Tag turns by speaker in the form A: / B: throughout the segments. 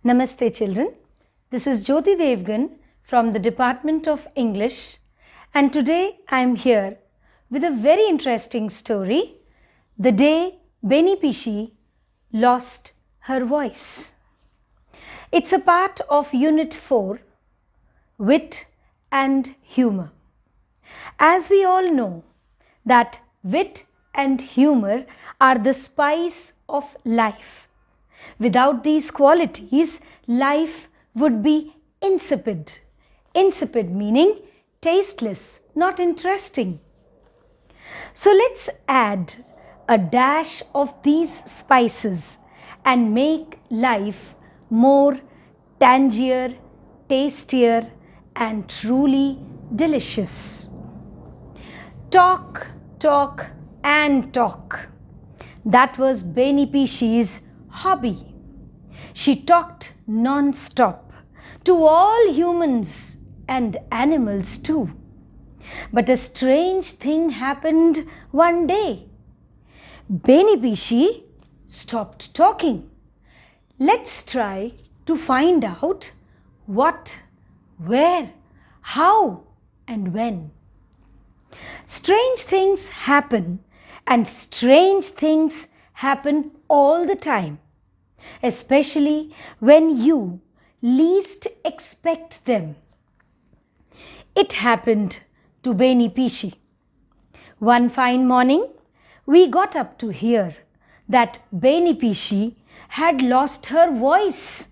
A: Namaste children, this is Jyoti Devgan from the Department of English, and today I am here with a very interesting story, the day Beni Pishi lost her voice. It's a part of Unit 4, Wit and Humour. As we all know that wit and humour are the spice of life. Without these qualities, life would be insipid. Insipid meaning tasteless, not interesting. So let's add a dash of these spices and make life more tangier, tastier and truly delicious. Talk, talk and talk. That was Beni Pishi's hobby. She talked non-stop to all humans and animals too. But a strange thing happened one day. Beni Pishi stopped talking. Let's try to find out what, where, how and when. Strange things happen, and strange things happen all the time, especially when you least expect them. It happened to Beni Pishi. One fine morning, we got up to hear that Beni Pishi had lost her voice.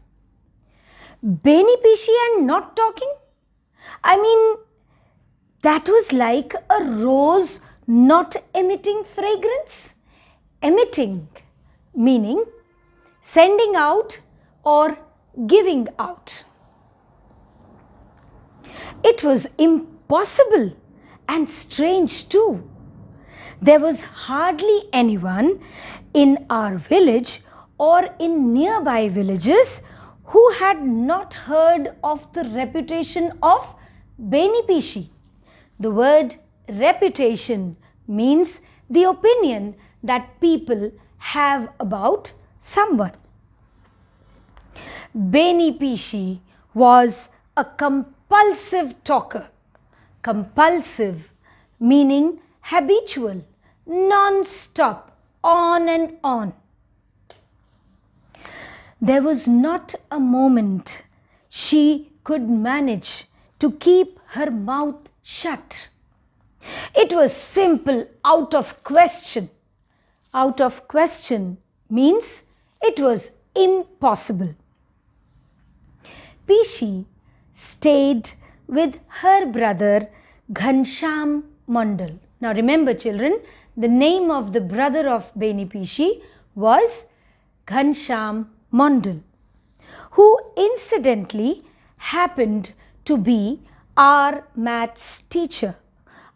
A: Beni Pishi and not talking? That was like a rose not emitting fragrance. Emitting meaning sending out or giving out. It was impossible and strange too. There was hardly anyone in our village or in nearby villages who had not heard of the reputation of Beni Pishi. The word reputation means the opinion that people have about someone. Beni Pishi was a compulsive talker. Compulsive meaning habitual, non-stop, on and on. There was not a moment she could manage to keep her mouth shut. It was simple out of question. Out of question means it was impossible. Pishi stayed with her brother Ghanshyam Mandal. Now remember children, the name of the brother of Beni Pishi was Ghanshyam Mandal, who incidentally happened to be our maths teacher.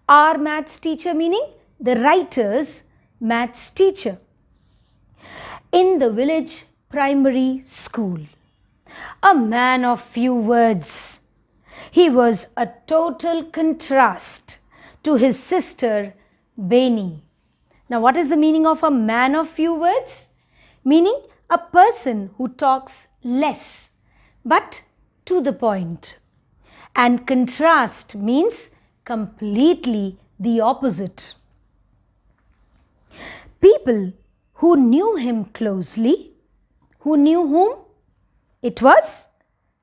A: Our maths teacher meaning the writer's maths teacher in the village primary school. A man of few words. He was a total contrast to his sister Beni. Now what is the meaning of a man of few words? Meaning a person who talks less but to the point. And contrast means completely the opposite. People who knew him closely, who knew whom? It was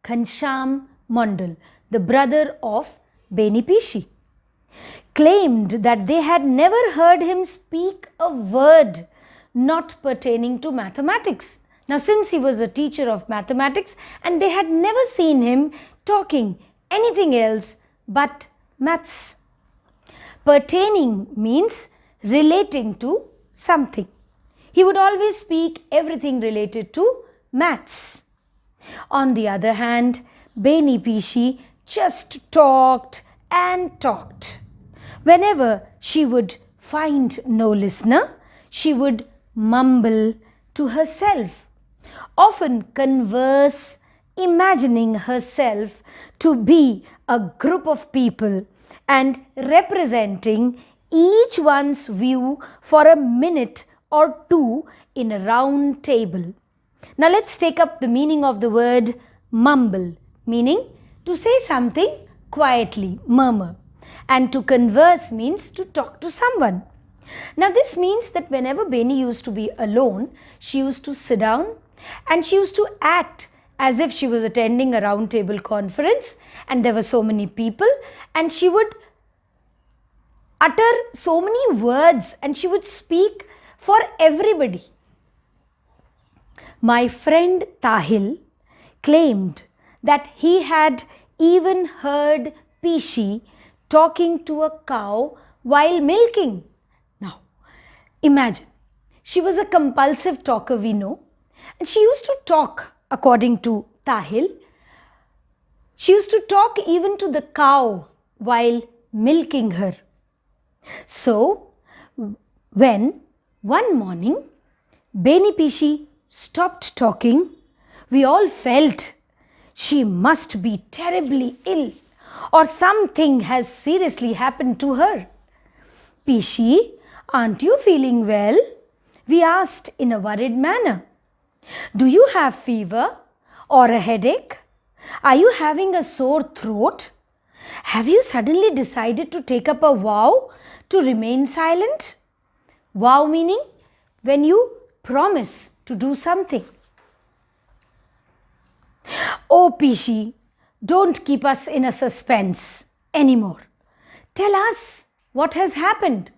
A: Ghanshyam Mandal, the brother of Beni Pishi, claimed that they had never heard him speak a word not pertaining to mathematics. Now since he was a teacher of mathematics and they had never seen him talking anything else but maths. Pertaining means relating to something. He would always speak everything related to maths. On the other hand, Beni Pishi just talked and talked. Whenever she would find no listener, she would mumble to herself, often converse, imagining herself to be a group of people and representing each one's view for a minute or two in a round table. Now let's take up the meaning of the word mumble, meaning to say something quietly, murmur. And to converse means to talk to someone. Now this means that whenever Beni used to be alone, she used to sit down and she used to act as if she was attending a round table conference and there were so many people, and she would utter so many words and she would speak for everybody. My friend Tahil claimed that he had even heard Pishi talking to a cow while milking. Now, imagine, she was a compulsive talker, we know, and she used to talk, according to Tahil, she used to talk even to the cow while milking her. So, when one morning Beni Pishi stopped talking, we all felt she must be terribly ill or something has seriously happened to her. Pishi, aren't you feeling well? We asked in a worried manner. Do you have fever or a headache? Are you having a sore throat? Have you suddenly decided to take up a vow to remain silent? Vow meaning when you promise to do something. Oh Pishi, don't keep us in a suspense anymore. Tell us what has happened.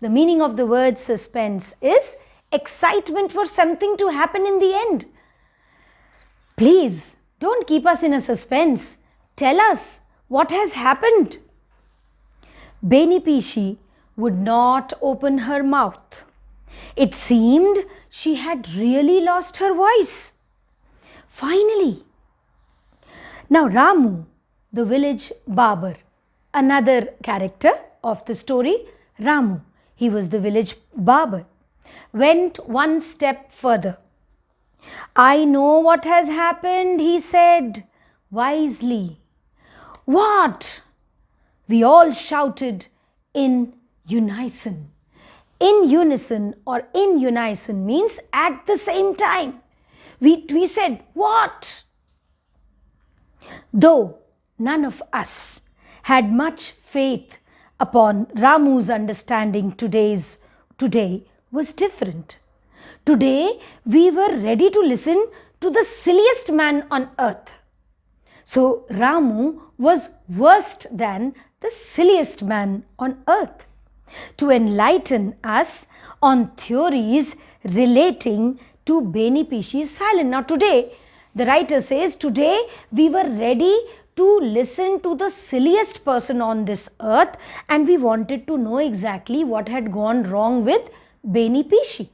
A: The meaning of the word suspense is excitement for something to happen in the end. Please don't keep us in a suspense. Tell us what has happened. Beni Pishi would not open her mouth. It seemed she had really lost her voice. Finally, now Ramu, the village barber, another character of the story, Ramu, he was the village barber, went one step further. I know what has happened, he said wisely. What? We all shouted in unison. In unison or in unison means at the same time. We said, what? Though none of us had much faith upon Ramu's understanding today was different. Today we were ready to listen to the silliest man on earth. So Ramu was worse than the silliest man on earth, to enlighten us on theories relating to Beni Pishi's silence. Now today, the writer says, today we were ready to listen to the silliest person on this earth and we wanted to know exactly what had gone wrong with Beni Pishi.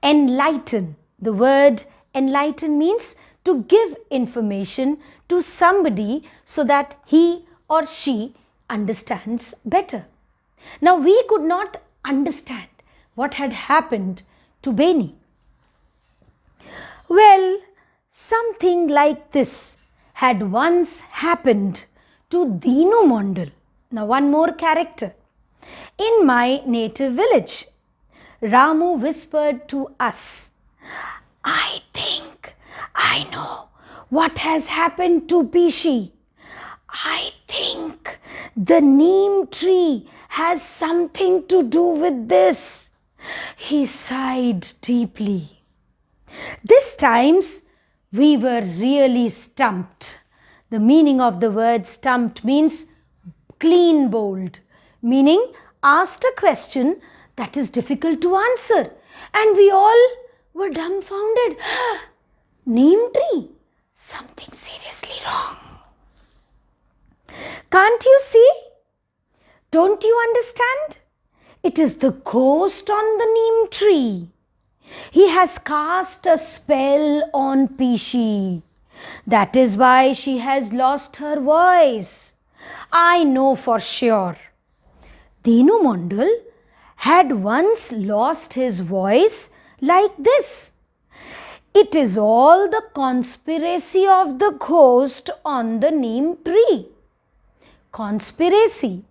A: Enlighten. The word enlighten means to give information to somebody so that he or she understands better. Now we could not understand what had happened to Beni. Well, something like this had once happened to Dinu Mondal. Now one more character. In my native village, Ramu whispered to us, I think I know what has happened to Pishi. I think the neem tree has something to do with this. He sighed deeply. This times we were really stumped. The meaning of the word stumped means clean bowled, meaning asked a question that is difficult to answer. And we all were dumbfounded. Neem tree, something seriously wrong. Can't you see? Don't you understand? It is the ghost on the neem tree. He has cast a spell on Pishi. That is why she has lost her voice. I know for sure. Dinu Mondal had once lost his voice like this. It is all the conspiracy of the ghost on the neem tree. Conspiracy,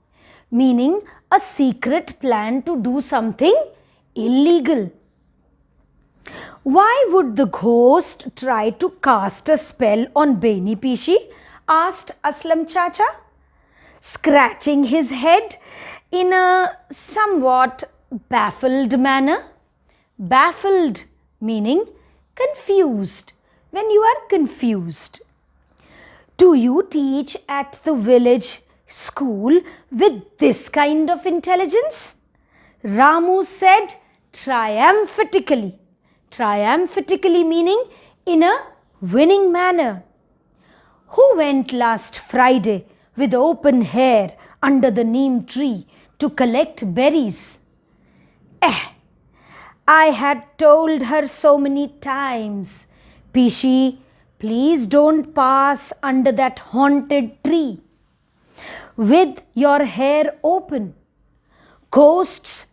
A: meaning a secret plan to do something illegal. Why would the ghost try to cast a spell on Beni Pishi? Asked Aslam Chacha, scratching his head in a somewhat baffled manner. Baffled meaning confused. When you are confused. Do you teach at the village school with this kind of intelligence? Ramu said triumphatically. Triumphatically meaning in a winning manner. Who went last Friday with open hair under the neem tree to collect berries? I had told her so many times, Pishi, please don't pass under that haunted tree with your hair open. Ghosts,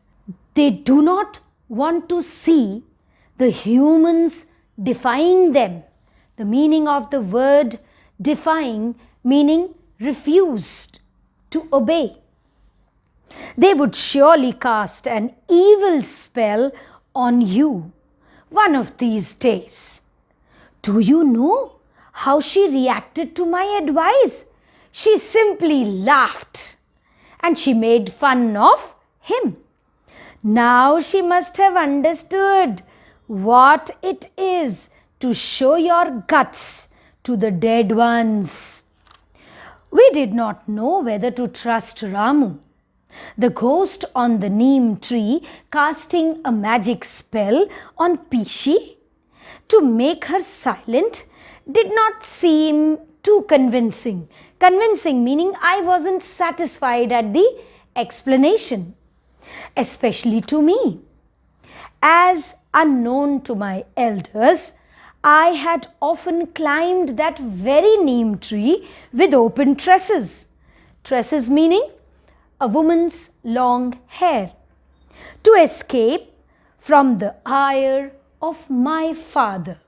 A: they do not want to see the humans defying them. The meaning of the word defying meaning refused to obey. They would surely cast an evil spell on you one of these days. Do you know how she reacted to my advice? She simply laughed and she made fun of him. Now she must have understood what it is to show your guts to the dead ones. We did not know whether to trust Ramu, the ghost on the neem tree, casting a magic spell on Pishi to make her silent, did not seem too convincing. Convincing meaning I wasn't satisfied at the explanation, especially to me. As unknown to my elders, I had often climbed that very neem tree with open tresses. Tresses meaning a woman's long hair, to escape from the ire of my father.